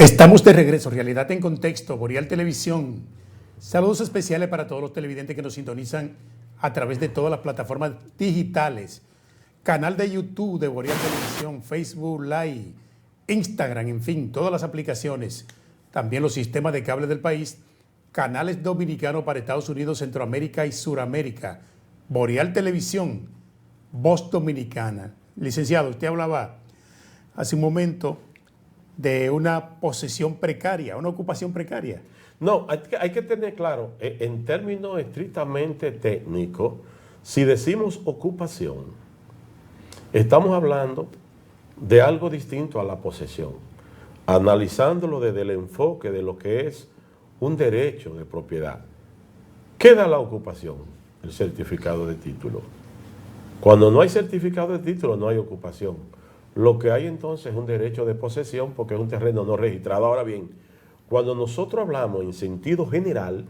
Estamos de regreso, Realidad en Contexto, Boreal Televisión. Saludos especiales para todos los televidentes que nos sintonizan a través de todas las plataformas digitales. Canal de YouTube de Boreal Televisión, Facebook Live, Instagram, en fin, todas las aplicaciones. También los sistemas de cable del país, canales dominicanos para Estados Unidos, Centroamérica y Suramérica. Boreal Televisión, Voz Dominicana. Licenciado, usted hablaba hace un momento de una posesión precaria, una ocupación precaria. No, hay que tener claro, en términos estrictamente técnicos, si decimos ocupación, estamos hablando de algo distinto a la posesión, analizándolo desde el enfoque de lo que es un derecho de propiedad. ¿Qué da la ocupación? El certificado de título. Cuando no hay certificado de título, no hay ocupación. Lo que hay entonces es un derecho de posesión porque es un terreno no registrado. Ahora bien, cuando nosotros hablamos en sentido general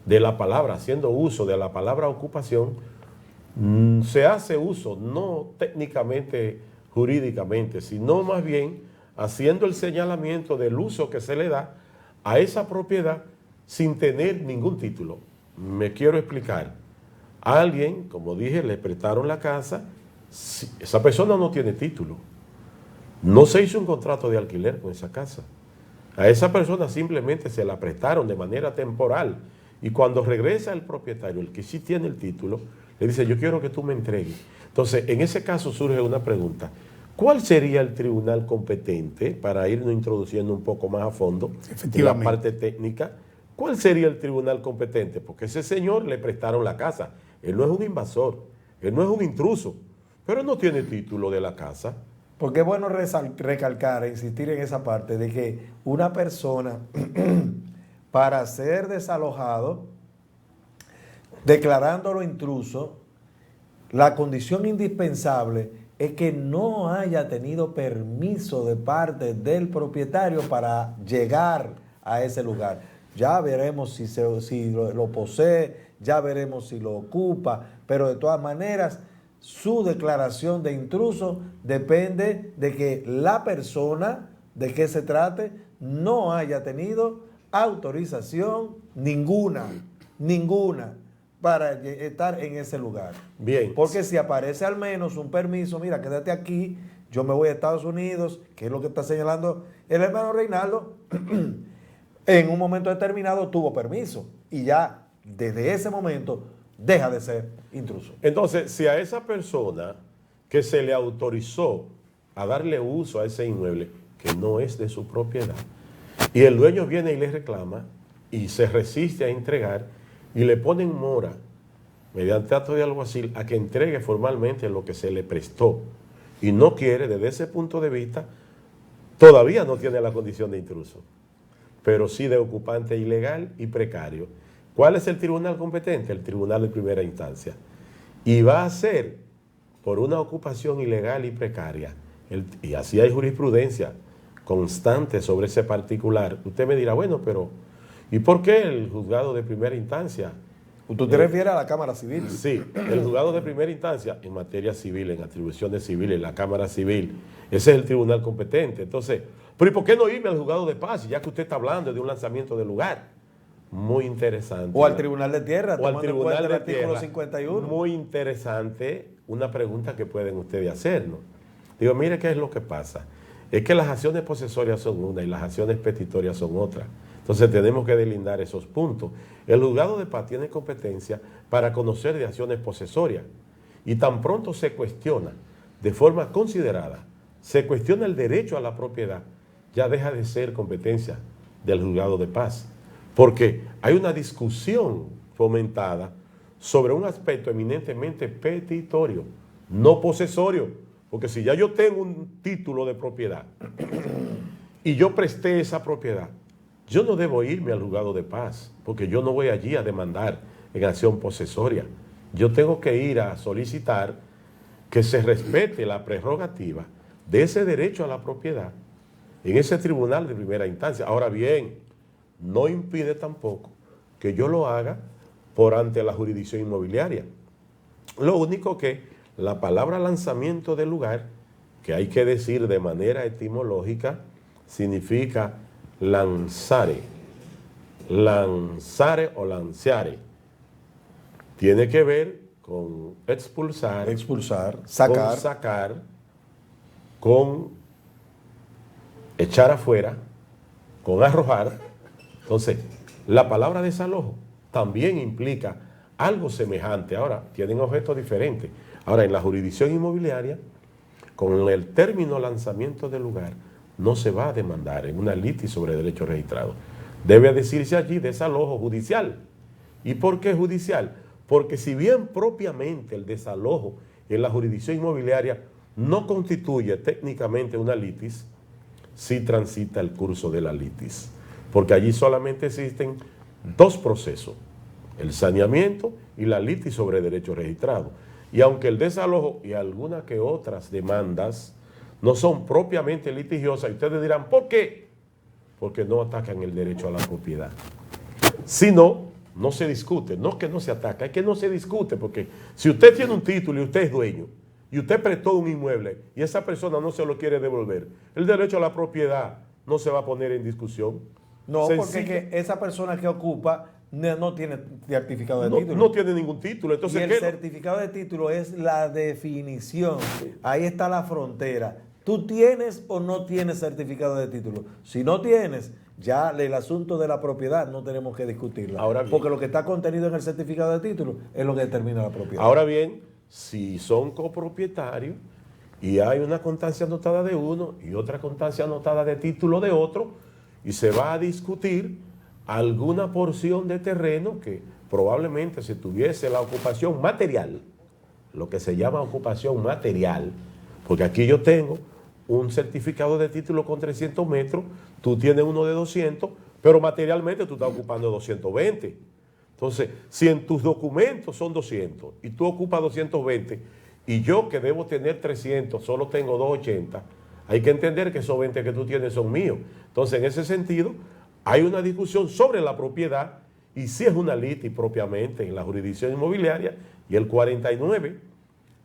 de la palabra, haciendo uso de la palabra ocupación, se hace uso no técnicamente, jurídicamente, sino más bien haciendo el señalamiento del uso que se le da a esa propiedad sin tener ningún título. Me quiero explicar. A alguien, como dije, le prestaron la casa. Esa persona no tiene título, no se hizo un contrato de alquiler con esa casa, a esa persona simplemente se la prestaron de manera temporal y cuando regresa el propietario, el que sí tiene el título, le dice yo quiero que tú me entregues. Entonces en ese caso surge una pregunta, ¿cuál sería el tribunal competente para irnos introduciendo un poco más a fondo en la parte técnica? ¿Cuál sería el tribunal competente? Porque ese señor le prestaron la casa, él no es un invasor, él no es un intruso, pero no tiene título de la casa. Porque es bueno recalcar, insistir en esa parte de que una persona para ser desalojado, declarándolo intruso, la condición indispensable es que no haya tenido permiso de parte del propietario para llegar a ese lugar. Ya veremos si lo posee, ya veremos si lo ocupa, pero de todas maneras su declaración de intruso depende de que la persona de que se trate no haya tenido autorización ninguna para estar en ese lugar. Bien. Porque si aparece al menos un permiso, mira, quédate aquí, yo me voy a Estados Unidos, que es lo que está señalando el hermano Reinaldo, en un momento determinado tuvo permiso y ya desde ese momento deja de ser intruso. Entonces, si a esa persona que se le autorizó a darle uso a ese inmueble, que no es de su propiedad, y el dueño viene y le reclama y se resiste a entregar y le ponen mora mediante acto de alguacil a que entregue formalmente lo que se le prestó y no quiere, desde ese punto de vista, todavía no tiene la condición de intruso, pero sí de ocupante ilegal y precario. ¿Cuál es el tribunal competente? El tribunal de primera instancia. Y va a ser por una ocupación ilegal y precaria. Y así hay jurisprudencia constante sobre ese particular. Usted me dirá, bueno, pero ¿y por qué el juzgado de primera instancia? ¿Tú te refieres a la Cámara Civil? Sí, el juzgado de primera instancia en materia civil, en atribuciones civiles, la Cámara Civil, ese es el tribunal competente. Entonces, ¿pero y por qué no irme al juzgado de paz, ya que usted está hablando de un lanzamiento de lugar? Muy interesante. O al Tribunal de Tierra, o al Tribunal de artículo Tierra. 51. Muy interesante una pregunta que pueden ustedes hacernos. Digo, mire qué es lo que pasa. Es que las acciones posesorias son una y las acciones petitorias son otra. Entonces tenemos que delindar esos puntos. El juzgado de paz tiene competencia para conocer de acciones posesorias y tan pronto se cuestiona de forma considerada, se cuestiona el derecho a la propiedad, ya deja de ser competencia del juzgado de paz. Porque hay una discusión fomentada sobre un aspecto eminentemente petitorio, no posesorio. Porque si ya yo tengo un título de propiedad y yo presté esa propiedad, yo no debo irme al juzgado de paz, porque yo no voy allí a demandar en acción posesoria. Yo tengo que ir a solicitar que se respete la prerrogativa de ese derecho a la propiedad en ese tribunal de primera instancia. Ahora bien, no impide tampoco que yo lo haga por ante la jurisdicción inmobiliaria. Lo único que la palabra lanzamiento del lugar, que hay que decir de manera etimológica, significa lanzare. Lanzare o lanciare. Tiene que ver con expulsar, sacar, con sacar, con echar afuera, con arrojar. Entonces, la palabra desalojo también implica algo semejante. Ahora, tienen objetos diferentes. Ahora, en la jurisdicción inmobiliaria, con el término lanzamiento del lugar, no se va a demandar en una litis sobre derecho registrado. Debe decirse allí desalojo judicial. ¿Y por qué judicial? Porque si bien propiamente el desalojo en la jurisdicción inmobiliaria no constituye técnicamente una litis, sí transita el curso de la litis. Porque allí solamente existen dos procesos, el saneamiento y la litis sobre derecho registrado. Y aunque el desalojo y algunas que otras demandas no son propiamente litigiosas, y ustedes dirán, ¿por qué? Porque no atacan el derecho a la propiedad. Si no se discute, no es que no se ataca, es que no se discute, porque si usted tiene un título y usted es dueño, y usted prestó un inmueble y esa persona no se lo quiere devolver, el derecho a la propiedad no se va a poner en discusión. No, Sencillo. porque es que esa persona que ocupa no tiene certificado de título. No tiene ningún título. Entonces, y el certificado de título es la definición. Ahí está la frontera. ¿Tú tienes o no tienes certificado de título? Si no tienes, ya el asunto de la propiedad no tenemos que discutirlo. Ahora bien, porque lo que está contenido en el certificado de título es lo que determina la propiedad. Ahora bien, si son copropietarios y hay una constancia anotada de uno y otra constancia anotada de título de otro, y se va a discutir alguna porción de terreno que probablemente si tuviese la ocupación material, lo que se llama ocupación material, porque aquí yo tengo un certificado de título con 300 metros, tú tienes uno de 200, pero materialmente tú estás ocupando 220. Entonces, si en tus documentos son 200 y tú ocupas 220 y yo que debo tener 300 solo tengo 280, hay que entender que esos 20 que tú tienes son míos. Entonces, en ese sentido, hay una discusión sobre la propiedad y si es una litis propiamente en la jurisdicción inmobiliaria, y el 49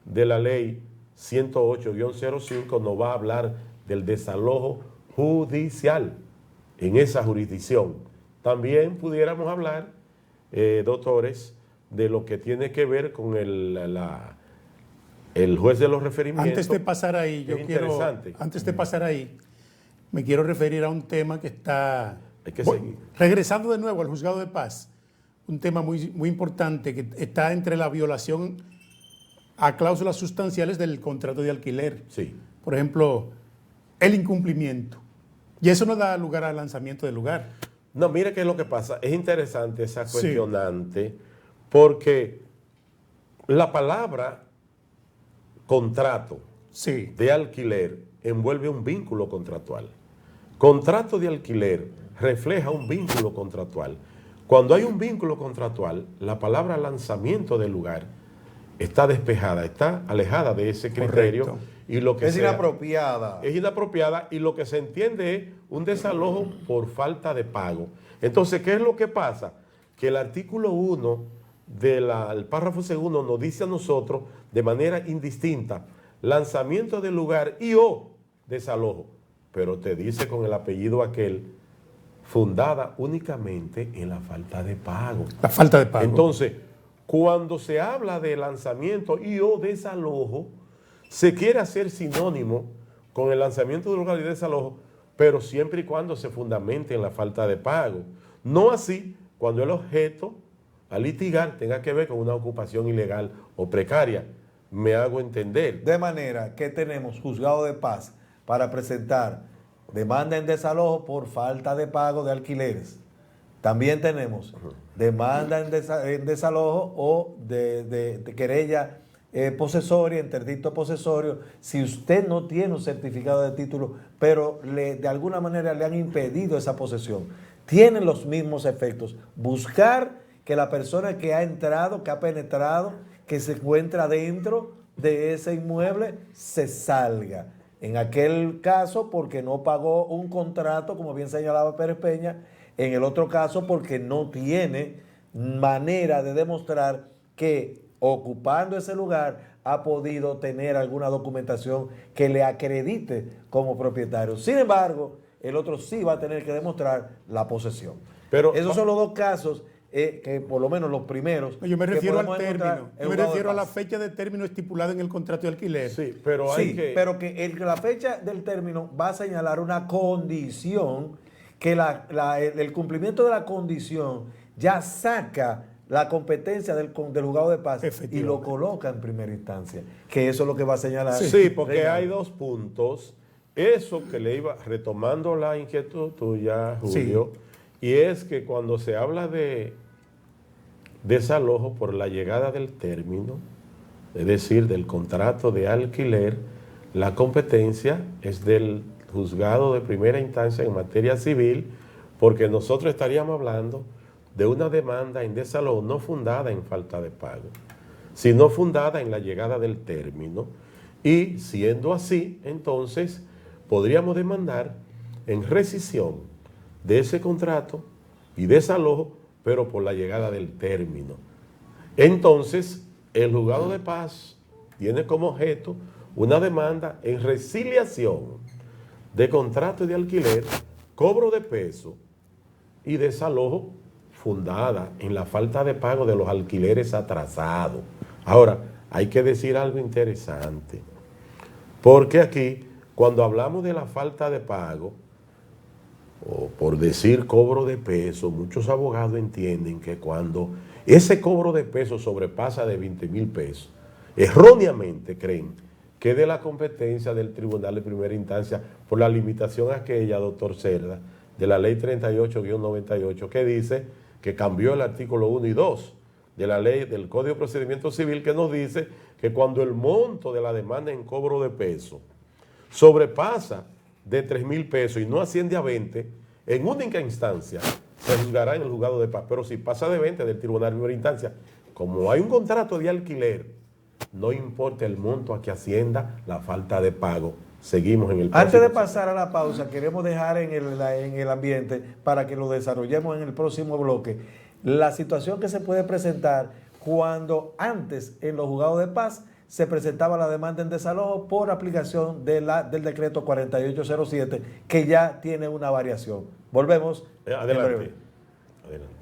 de la ley 108-05 nos va a hablar del desalojo judicial en esa jurisdicción. También pudiéramos hablar, doctores, de lo que tiene que ver con el juez de los referimientos. Antes de pasar ahí, me quiero referir a un tema que está regresando de nuevo al juzgado de paz, un tema muy, muy importante que está entre la violación a cláusulas sustanciales del contrato de alquiler. Sí. Por ejemplo, el incumplimiento. Y eso no da lugar al lanzamiento del lugar. No, mire qué es lo que pasa. Es interesante esa cuestionante, porque la palabra contrato de alquiler envuelve un vínculo contractual. Contrato de alquiler refleja un vínculo contractual. Cuando hay un vínculo contractual, la palabra lanzamiento del lugar está despejada, está alejada de ese criterio. Correcto. Y lo que es inapropiada. Es inapropiada y lo que se entiende es un desalojo por falta de pago. Entonces, ¿qué es lo que pasa? Que el artículo 1 del párrafo segundo nos dice a nosotros de manera indistinta lanzamiento del lugar y o desalojo, pero te dice con el apellido aquel fundada únicamente en la falta de pago. La falta de pago. Entonces, cuando se habla de lanzamiento y o desalojo, se quiere hacer sinónimo con el lanzamiento del lugar y desalojo, pero siempre y cuando se fundamente en la falta de pago. No así cuando el objeto a litigar tenga que ver con una ocupación ilegal o precaria. Me hago entender. De manera que tenemos juzgado de paz para presentar demanda en desalojo por falta de pago de alquileres. También tenemos demanda en desalojo o de querella posesoria, interdicto posesorio, si usted no tiene un certificado de título, pero de alguna manera le han impedido esa posesión. Tienen los mismos efectos. Buscar que la persona que ha entrado, que ha penetrado, que se encuentra dentro de ese inmueble, se salga. En aquel caso, porque no pagó un contrato, como bien señalaba Pérez Peña. En el otro caso, porque no tiene manera de demostrar que ocupando ese lugar ha podido tener alguna documentación que le acredite como propietario. Sin embargo, el otro sí va a tener que demostrar la posesión. Pero esos son los dos casos que por lo menos los primeros. Yo me que refiero al podemos encontrar término. en Yo me juzgado de refiero a la paz. fecha de término estipulada en el contrato de alquiler. sí, pero hay Sí, que... pero que la fecha del término va a señalar una condición que el cumplimiento de la condición ya saca la competencia del juzgado de paz y Efectivamente. lo coloca en primera instancia, que eso es lo que va a señalar. Sí, porque Reinaldo. hay dos puntos. Eso que le iba retomando la inquietud tuya, Julio, y es que cuando se habla de desalojo por la llegada del término, es decir, del contrato de alquiler, la competencia es del juzgado de primera instancia en materia civil, porque nosotros estaríamos hablando de una demanda en desalojo no fundada en falta de pago, sino fundada en la llegada del término. Y siendo así, entonces podríamos demandar en rescisión de ese contrato y desalojo, pero por la llegada del término. Entonces, el juzgado de paz tiene como objeto una demanda en resiliación de contrato de alquiler, cobro de peso y desalojo fundada en la falta de pago de los alquileres atrasados. Ahora, hay que decir algo interesante, porque aquí, cuando hablamos de la falta de pago, o por decir cobro de peso, muchos abogados entienden que cuando ese cobro de peso sobrepasa de 20,000 pesos, erróneamente creen que es de la competencia del tribunal de primera instancia por la limitación aquella, doctor Cerda, de la ley 38-98, que dice que cambió el artículo 1 y 2 de la ley del Código de Procedimiento Civil, que nos dice que cuando el monto de la demanda en cobro de peso sobrepasa de 3,000 pesos y no asciende a 20, en única instancia se juzgará en el juzgado de paz. Pero si pasa de 20 del tribunal de primera instancia, como hay un contrato de alquiler, no importa el monto a que ascienda la falta de pago. Seguimos en el Antes de próximo. pasar a la pausa, queremos dejar en el ambiente, para que lo desarrollemos en el próximo bloque, la situación que se puede presentar cuando antes en los juzgados de paz se presentaba la demanda en desalojo por aplicación del decreto 4807, que ya tiene una variación. Volvemos. en Adelante. breve. Adelante.